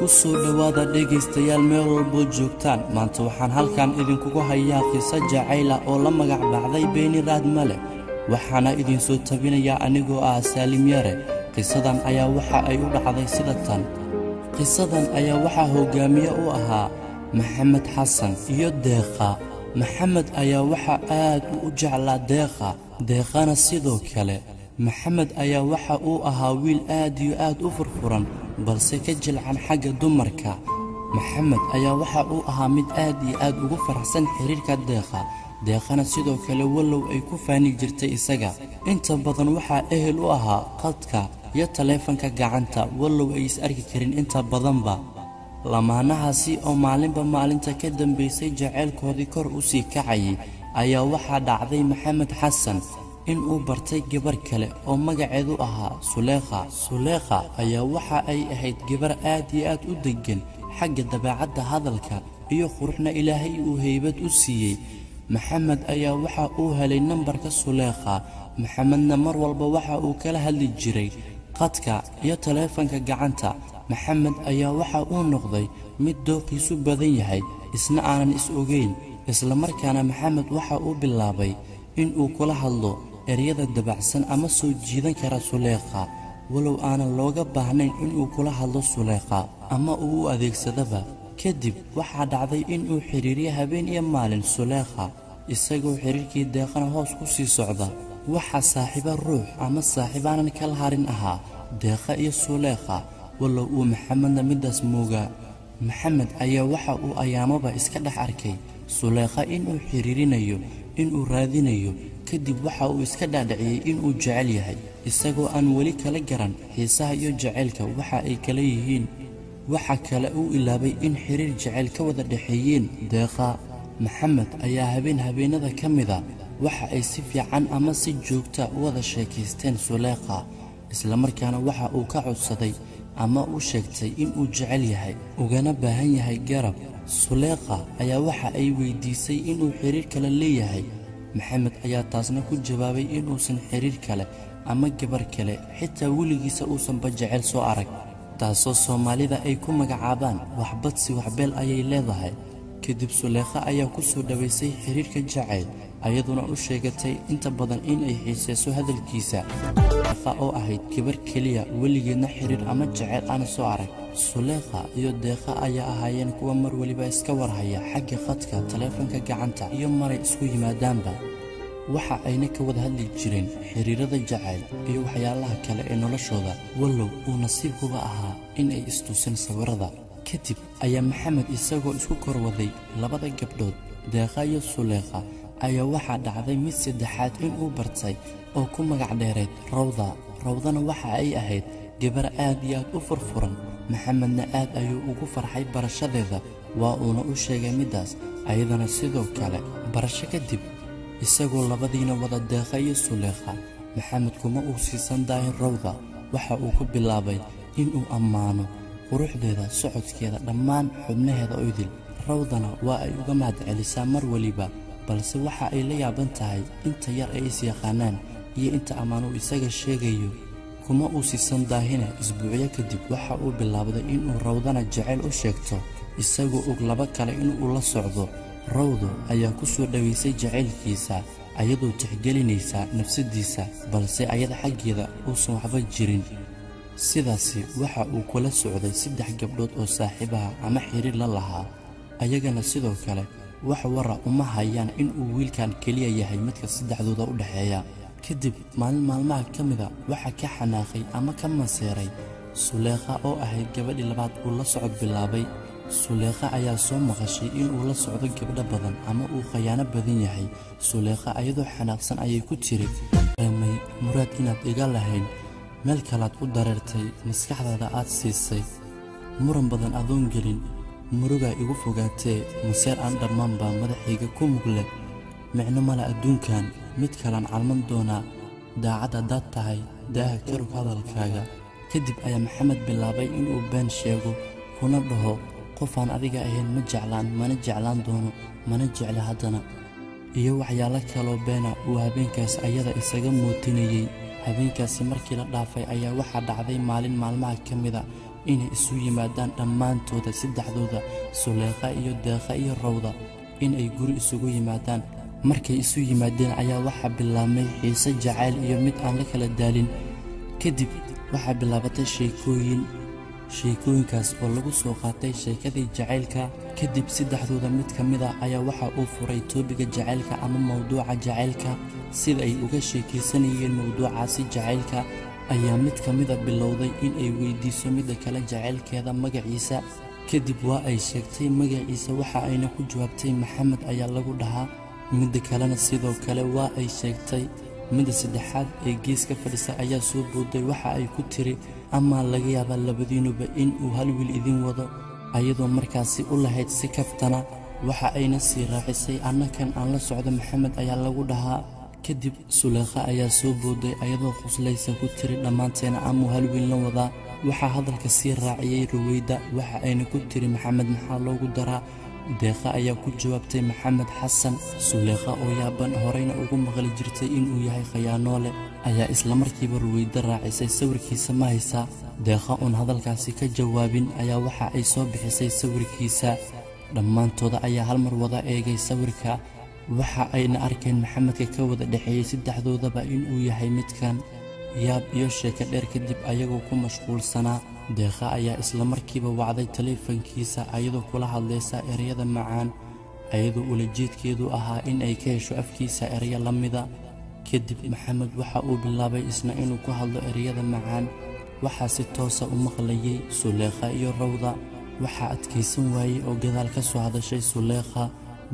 kusoo dhawaada dhegaystayaal meel walbo joogtaan maanta waxaan halkan idinkugu hayaa qiso jacayl ah oo la magac baxday Beeni Raad Male waxaana idin soo tabinayaa anigoo ah Saalim Yare qisadan ayaa waxa ay u dhacday sida tan qisadan ayaa waxa hogaamiye u ahaa Maxamed Xasan iyo Deeqa Maxamed ayaa waxa aad u jeclaa Deeqana sidoo kale Maxamed ayaa waxa uu ahaa wiil aad iyo aad u furfuran balse ka jilcan xagga dumarka Maxamed ayaa waxa uu ahaa mid aad iyo aad ugu faraxsan xiriirka Deeqana sidoo kale walow ay ku faani jirtay isaga inta badan waxa ehel u ahaa qadka iyo taleefanka gacanta walow ay is arki karin inta badanba lamaanahaasi oo maalinta ka dambeysay jaceylkoodii kor u sii kacay ayaa waxa dhacday Maxamed Xasan in uu bartay gabar kale oo magaceedu ahaa Suleekha ayaa waxa ay ahayd gabar aad iyo aad u degan xagga dabeecadda hadalka iyo quruxna Ilaahay uu heybad u siiyay Maxamed ayaa waxa uu helay nambarka Suleekha Maxamedna mar walba waxa uu kala hadli jiray qadka iyo taleefanka gacanta Maxamed ayaa waxa uu noqday mid dooqiisu badan yahay isna aanan is ogeyn isla markaana Maxamed waxa uu bilaabay in uu kula hadlo ereyada dabacsan ama soo jiidan kara Suleekha walow aanan looga baahnayn in uu kula hadlo Suleekha ama uu adeegsadaba kadib waxa dhacday in uu xiriiriyo habeen iyo maalin Suleekha isagoo xiriirkii Deeqana hoos ku sii socda waxa saaxiibo ruux ama saaxiibaanan kala harin ahaa Deeqa iyo Suleekha walow uu Maxamedna midaas mooga Maxamed ayaa waxa uu ayaamaba iska dhex arkay Suleekha in uu xiriirinayo in uu raadinayo kadib waxa uu iska dhaadhiciyay in uu jecel yahay isagoo aan wali kala garan xiisaha iyo jaceylka waxa ay kala yihiin waxa kale uu ilaabay in xiriir jaceyl ka wada dhaxeeyeen Deeqa Maxamed ayaa habeenada kamida waxa ay si fiican ama si joogta u wada sheekaysteen Suleekha isla markaana waxa uu ka codsaday ama uu sheegtay in uu jecel yahay ugana baahan yahay garab Suleekha ayaa waxa ay weydiisay in uu xiriir kale leeyahay Maxamed ayaa taasna ku jawaabay in uusan xiriir kale ama gabar kale xitaa wiligiisa uusan jecel soo arag taasoo Soomaalida ay ku magacaabaan waxbadsi waxbeel ayay leedahay kadib Suleekha ayaa ku soo dhaweysay xiriirka jacayl ayaduna u sheegatay inta badan in ay xiiseyso hadalkiisa oo ahayd gabar kaliya weligeedna xiriir ama jacayl aan soo arag Suleekha iyo Deeqa ayaa ahaayeen kuwa mar waliba iska warhaya xagga khadka taleefanka gacanta iyo maray isku yimaadaanba waxa ayna ka wada hadli jireen xiriirada jacayl iyo waxyaalaha kale ee noloshooda walow uu nasiibkuba ahaa in ay istuusan sawirada kadib ayaa Maxamed isagoo isku korwaday labada gabdhood Deeqa iyo Suleekha ayaa waxa dhacday mid saddexaad in uu bartay oo ku magac dheereed Rawdana waxa ay ahayd gabar aad iyo aad u furfuran Maxamedna aad ayuu ugu farxay barashadeeda waa uuna u sheegay midaas ayadana sidoo kale barasho kadib isagoo labadiina wada Deeqa iyo Suleekha Maxamed kuma uu siisan daahin Rawda waxa uu ku bilaabay in uu ammaano quruxdeeda socodkeeda dhammaan xubnaheeda oo idil Rawdana waa ay uga mahadcelisaa mar waliba balse waxa ay la yaaban tahay inta yar ay is yaqaanaan iyo inta ammaan uu isaga sheegayo kuma uu siisan daahina isbuucyo kadib waxa uu bilaabay in uu Rawdana jacayl u sheegto isagoo og laba kale in uu la socdo Rawdo ayaa ku soo dhaweysay jacaylkiisa ayadoo tixgelinaysa nafsadiisa balse ayada xaggeeda uusan waxba jirin sidaasi waxa uu kula socday 3 gabdhood oo saaxiibaha ama xiriir la lahaa ayagana sidoo kale wax wara uma hayaan in uu wiilkan kaliya yahay midka saddexdooda u dhaxeeya kadib maalmaha kamida waxa ka xanaaqay ama ka maseeray Suleekha oo ahayd gabadhii labaad uu la socod bilaabay Suleekha ayaa soo maqashay in uu la socdo gabdho badan ama uu khiyaano badan yahay Suleekha ayadoo xanaaqsan ayay ku tiri ramay muraad inaad iga lahayn meel kalaad u dareertay maskaxdaada aad siisay muran badan adoon gelin muruga igu fogaatee maseer aan dhammaan baa madaxayga ku mugle micno mala adduunkan mid kalaan calman doonaa daacad haddaad tahay daaha karug hadalkaaga kadib ayaa Maxamed bilaabay in uu been sheego kuna dhaho qofaan adiga ahayn ma jeclaan mana jeclaan doono mana jecla haddana iyo waxyaalo kaloo beena uu habeenkaas ayada isaga mootinayay habeenkaasi markii la dhaafay ayaa waxa dhacday maalin maalmaha kamida inay isu yimaadaan dhammaantooda saddexdooda Suleekha iyo Deeqa iyo Rawda inay guri isugu yimaadaan. markay isu yimaadeen ayaa waxaa bilaabmay xiise jacayl iyo mid aan la kala daalin. kadib waxaa bilaabatay sheekooyinkaas oo lagu soo qaatay sheekadii jacaylka. kadib saddexdooda mid ka mid ah ayaa waxa uu furay toobiga jacaylka ama mawduuca jacaylka. sida ay uga sheekaysanayeen mawduucaasi jacaylka ayaa mid ka mid ah bilowday in ay weydiiso midda kale jacaylkeeda magaciisa. kadib waa ay sheegtay magaciisa, waxa ayna ku jawaabtay Maxamed ayaa lagu dhahaa. midda kalena sidoo kale waa ay sheegtay. midda saddexaad ee geeska fadhisa ayaa soo booday, waxa ay ku tiri ama laga yaabaa labadiinuba in uu hal wiil idin wado, ayadoo markaasi u lahayd si kaftana. waxa ayna sii raacisay annakan aan la socdo Maxamed ayaa lagu dhahaa. kadib Suleekha ayaa soo booday ayadoo khuslaysa ku tiri dhammaanteena amuu hal wiil la wadaa. waxaa hadalka sii raaciyay Ruwayda, waxa ayna ku tiri Maxamed maxaa loogu daraa. Deeqa ayaa ku jawaabtay Maxamed Xasan. Suleekha oo yaaban horeyna ugu maqli jirtay inuu yahay khayaanoole ayaa isla markiiba Ruwayda raacisay sawirkiisa ma haysaa. Deeqa oon hadalkaasi ka jawaabin ayaa waxa ay soo bixisay sawirkiisa. dhammaantooda ayaa hal mar wada eegay sawirka, waxa ayna arkeen Maxamedka ka wada dhexeeyay saddexdoodaba inuu yahay midkan. yaab iyo sheeko dheer kadib ayagoo ku mashquulsanaa, Deeqa ayaa isla markiiba wacday taleefankiisa ayadoo kula hadlaysa ereyada macaan, ayadoo ulajeedkeedu ahaa in ay ka hesho afkiisa ereyo la mida. kadib Maxamed waxa uu bilaabay isna inuu ku hadlo ereyada macaan. waxaa si toosa u maqlayay Suleekha iyo Rawda. waxaa adkaysan waayey oo gadaal ka soo hadashay Suleekha,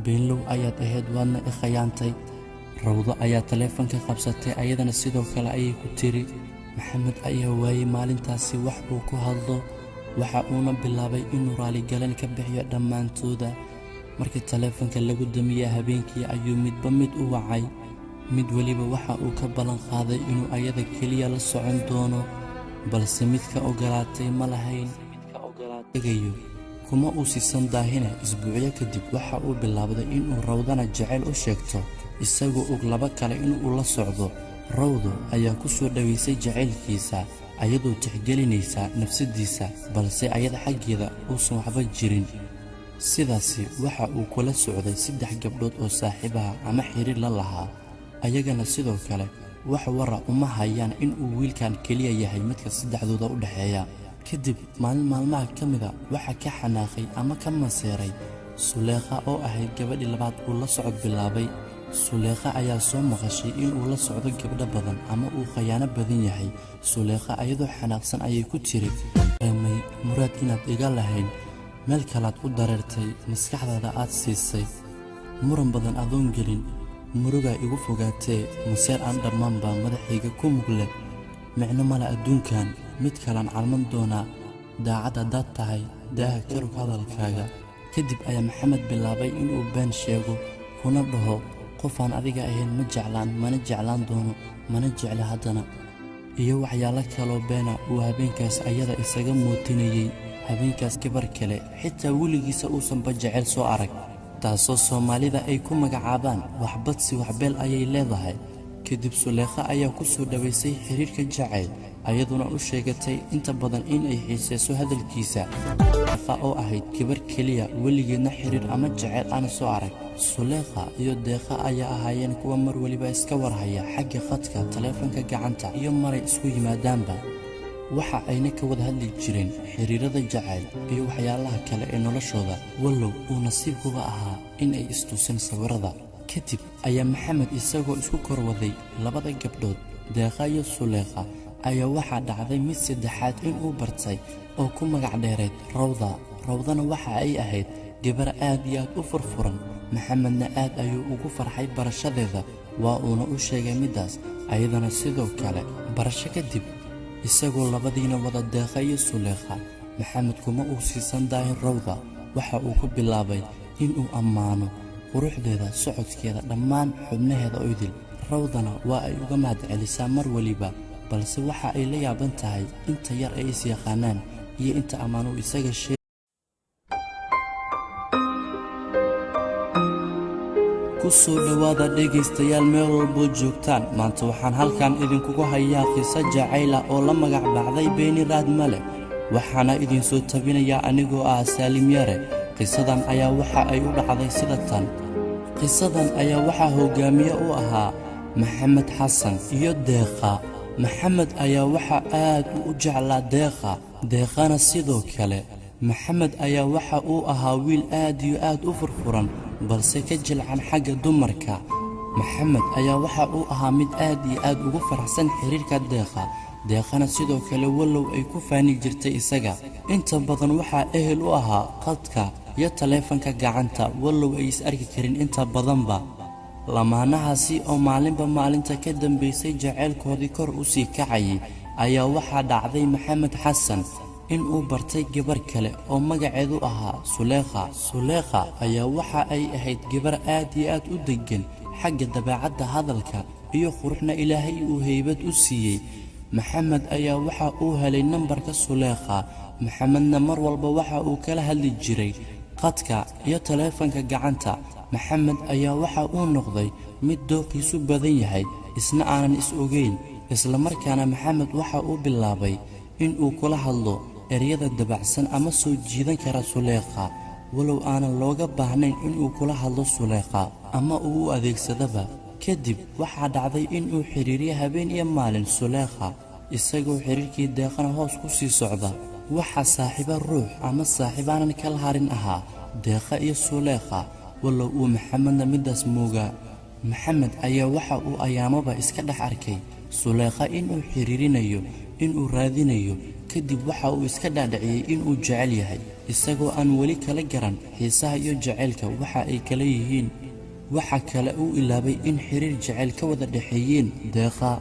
beenlow ayaad ahayd, waadna i khayaantay. Rawda ayaa taleefanka qabsatay, ayadana sidoo kale ayay ku tiri. Maxamed ayaa waayey maalintaasi wax uu ku hadlo, waxa uuna bilaabay inuu raaligelin ka bixiyo dhammaantooda. markii taleefanka lagu damiyay habeenkii ayuu midba mid u wacay, mid weliba waxa uu ka ballan qaaday inuu ayada keliya la socon doono, balse midka ogolaatay ma lahayn. kuma uu siisan daahine. isbuucyo kadib waxa uu bilaabday inuu Rawdana jacayl u sheegto, isagoo og laba kale inuu la socdo. Rawdo ayaa ku soo dhaweysay jacaylkiisa ayadoo tixgelinaysa nafsadiisa, balse ayada xaggeeda uusan waxba jirin. sidaasi waxa uu kula socday 3 gabdhood oo saaxiibaha ama xiriir la lahaa, ayagana sidoo kale wax wara uma hayaan inuu wiilkan keliya yahay midka saddexdooda u dhaxeeya. kadib maalin maalmaha ka mida waxa ka xanaaqay ama ka maseeray Suleekha oo ahayd gabadhii labaad uu la socod bilaabay. Suleekha ayaa soo maqashay inuu la socdo gabdho badan ama uu khayaano badan yahay. Suleekha ayadoo xanaaqsan ayay ku tiri, "Amay muraad inaad iga lahayn, meel kalaad u dareertay, maskaxdaada aad siisay, muran badan adoon gelin, murugaa igu fogaatee, maseer aan dhammaan baa madaxayga ku mugle. micno male adduunkan, mid kalaan calman doonaa, daacad haddaad tahay daaha ka rog hadalkaaga." kadib ayaa Maxamed bilaabay inuu been sheego, kuna dhaho qofaan adiga ahayn ma jeclaan, mana jeclaan doono, mana jecla haddana, iyo waxyaalo kaloo beena uu habeenkaas ayada isaga mootinayay. habeenkaas gabar kale xitaa weligiisa uusanba jecel soo arag, taasoo Soomaalida ay ku magacaabaan waxbadsi waxbeel ayay leedahay. kadib Suleekha ayaa ku soo dhaweysay xiriirka jacayl, ayaduna u sheegatay inta badan in ay xiiseyso hadalkiisa. Deeqa oo ahayd gabar keliya weligeedna xiriir ama jacayl aan soo arag. Suleekha iyo Deeqa ayaa ahaayeen kuwa mar waliba iska warhaya xagga khadka taleefanka gacanta, iyo maray isku yimaadaanba waxa ayna ka wada hadli jireen xiriirada jacayl iyo waxyaalaha kale ee noloshooda, wallow uu nasiibkuba ahaa in ay istuusan sawirada. kadib ayaa Maxamed isagoo isku korwaday labada gabdhood, Deeqa iyo Suleekha, ayaa waxaa dhacday mid saddexaad inuu bartay oo ku magac dheereed Rawda. Rawdana waxa ay ahayd gabar aad iyo aad u furfuran. Maxamedna aad ayuu ugu farxay barashadeeda, waa uuna u sheegay midaas, ayadana sidoo kale. barasho kadib, isagoo labadiina wada Deeqa iyo Suleekha, Maxamed kuma uu siisan daahin Rawda. waxa uu ku bilaabay inuu ammaano quruxdeeda, socodkeeda, dhammaan xubnaheeda oo idil. Rawdana waa ay uga mahadcelisaa mar waliba, balse waxa ay la yaaban tahay inta yar ay is yaqaanaan iyo inta ammaan uu isaga sheegay. ku soo dhawaada dhegaystayaal meel walboo joogtaan. maanta waxaan halkan idinkugu hayaa qiso jacayl ah oo la magac baxday Beeni Raad Male. waxaana idin soo tabinayaa anigoo ah Saalim Yare. qisadan ayaa waxa ay u dhacday sida tan. qisadan ayaa waxaa hogaamiye u ahaa Maxamed Xasan iyo Deeqa. Maxamed ayaa waxa aad u jeclaa Deeqa, Deeqana sidoo kale. Maxamed ayaa waxa uu ahaa wiil aad iyo aad u furfuran balse ka jilcan xagga dumarka. Maxamed ayaa waxa uu ahaa mid aad iyo aad ugu faraxsan xiriirka Deeqa. Deeqana sidoo kale wallow ay ku faani jirtay isaga. inta badan waxaa ehel u ahaa qadka iyo taleefanka gacanta, wallow ay is arki karin inta badanba. lamaanahaasi oo maalinba maalinta ka dambaysay jaceylkoodii kor u sii kacayay ayaa waxaa dhacday Maxamed Xasan in uu bartay gabar kale oo magaceedu ahaa Suleekha. Suleekha ayaa waxa ay ahayd gabar aad iyo aad u degan xagga dabeecadda hadalka iyo quruxna Ilaahay uu haybad u siiyey. Maxamed ayaa waxa uu helay nambarka Suleekha. Maxamedna mar walba waxa uu kala hadli jiray qadka iyo taleefanka gacanta. Maxamed ayaa waxa uu noqday mid dooqiisu badan yahay, isna aanan is ogeyn. isla markaana Maxamed waxa uu bilaabay in uu kula hadlo ereyada dabacsan ama soo jiidan kara Suleekha, wallow aanan looga baahnayn in uu kula hadlo Suleekha ama uu u adeegsadaba. kadib waxaa dhacday in uu xiriiriyo habeen iyo maalin Suleekha, isagoo xiriirkii Deeqana hoos ku sii socda. waxaa saaxiibo ruux ama saaxiibaanan kala harin ahaa Deeqa iyo Suleekha, wallow uu Maxamedna midaas moogaa. Maxamed ayaa waxa uu ayaamaba iska dhex arkay Suleekha inuu xiriirinayo, inuu raadinayo. kadib waxa uu iska dhaadhiciyay inuu jecel yahay, isagoo aan weli kala garan xiisaha iyo jaceylka waxa ay kala yihiin. waxa kale uu ilaabay in xiriir jacayl ka wada dhaxeeyeen Deeqa.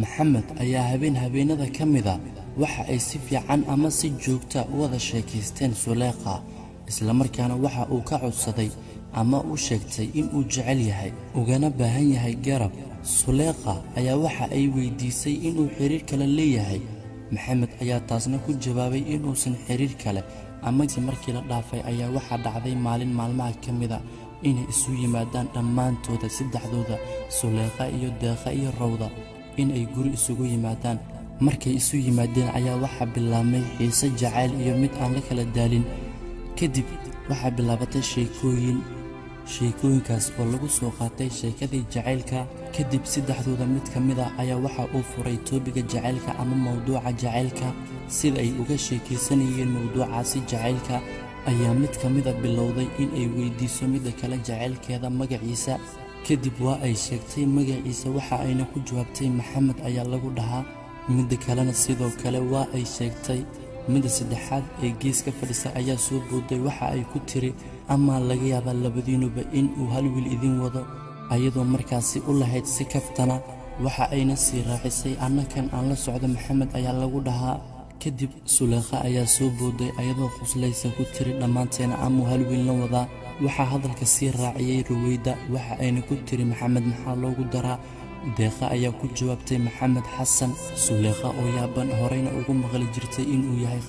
Maxamed ayaa habeenada ka mida waxa ay si fiican ama si joogta u wada sheekaysteen Suleekha, isla markaana waxa uu ka codsaday ama uu sheegtay inuu jecel yahay ugana baahan yahay garab. Suleekha ayaa waxa ay weydiisay inuu xiriir kale leeyahay. Maxamed ayaa taasna ku jawaabay inuusan xiriir kale ama markii la dhaafay ayaa waxa dhacday maalin maalmaha ka mida inay isu yimaadaan dhammaantooda saddexdooda, Suleekha iyo Deeqa iyo Rawda, inay guri isugu yimaadaan. markay isu yimaadeen ayaa waxa bilaabmay xiise jacayl iyo mid aan la kala daalin. kadib waxaa bilaabatay sheekooyinkaas oo lagu soo qaatay sheekadii jacaylka. kadib saddexdooda mid ka mida ayaa waxa uu furay toobiga jacaylka ama mawduuca jacaylka. sida ay uga sheekaysanayeen mawduucaasi jacaylka ayaa mid ka mida bilowday in ay weydiiso midda kale jacaylkeeda magaciisa. kadib waa ay sheegtay magaciisa, waxa ayna ku jawaabtay Maxamed ayaa lagu dhahaa. midda kalena sidoo kale waa ay sheegtay. midda saddexaad ee geeska fadhisa ayaa soo booday, waxa ay ku tiri ama laga yaabaa labadiinuba in uu hal wiil idin wado, ayadoo markaasi u lahayd si kaftana. waxa ayna sii raacisay annakan aan la socdo Maxamed ayaa lagu dhahaa. kadib Suleekha ayaa soo booday ayadoo qoslaysa ku tiri dhammaanteena amuu hal wiil la wadaa. waxaa hadalka sii raaciyay Ruweyda, waxa ayna ku tiri Maxamed maxaa loogu daraa. Deeqa ayaa ku jawaabtay Maxamed Xasan. Suleekha oo yaaban horeyna ugu maqli jirtay inuu yahay